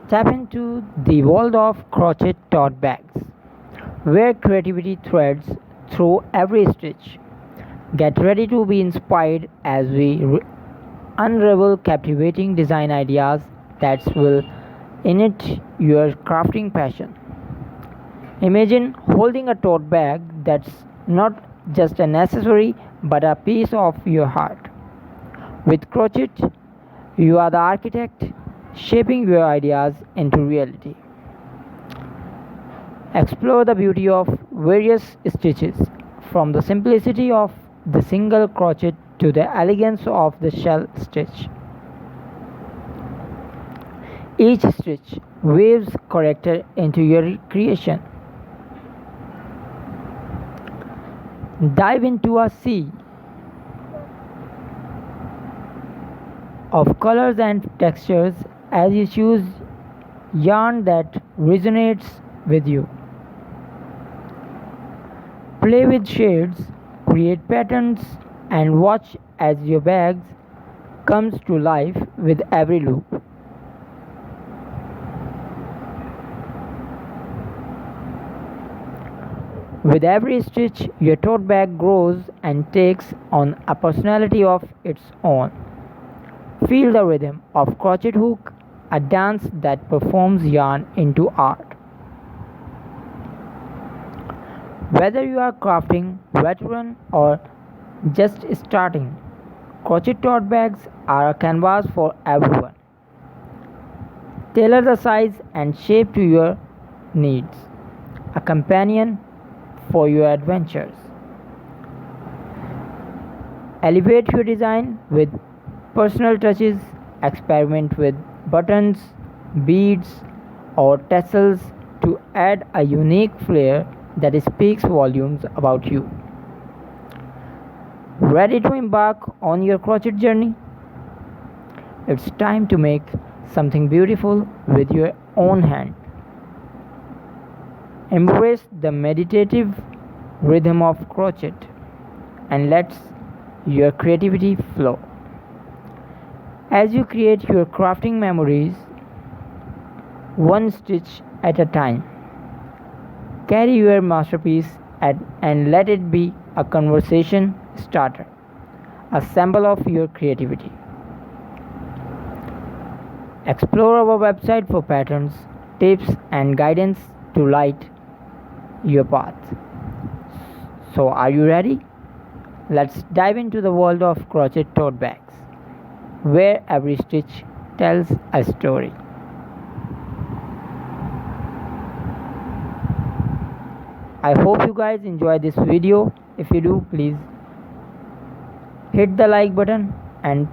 Tap into the world of crochet tote bags, where creativity threads through every stitch. Get ready to be inspired as we unravel captivating design ideas that will ignite your crafting passion. Imagine holding a tote bag that's not just an accessory but a piece of your heart. With Crochet, you are the architect shaping your ideas into reality. Explore the beauty of various stitches, from the simplicity of the single crochet to the elegance of the shell stitch. Each stitch weaves character into your creation. Dive into a sea of colors and textures as you choose yarn that resonates with you. Play with shades, create patterns, and watch as your bag comes to life with every loop. With every stitch, your tote bag grows and takes on a personality of its own. Feel the rhythm of crochet hook, a dance that performs yarn into art. Whether you are crafting, veteran, or just starting, crochet tote bags are a canvas for everyone. Tailor the size and shape to your needs. A companion for your adventures. Elevate your design with personal touches, experiment with buttons, beads, or tassels to add a unique flair that speaks volumes about you. Ready to embark on your crochet journey? It's time to make something beautiful with your own hand. Embrace the meditative rhythm of crochet and let your creativity flow. As you create your crafting memories, one stitch at a time, carry your masterpiece and let it be a conversation starter, a symbol of your creativity. Explore our website for patterns, tips, and guidance to light your path. So, are you ready? Let's dive into the world of crochet tote bags, where every stitch tells a story. I hope you guys enjoy this video. If you do, please hit the like button and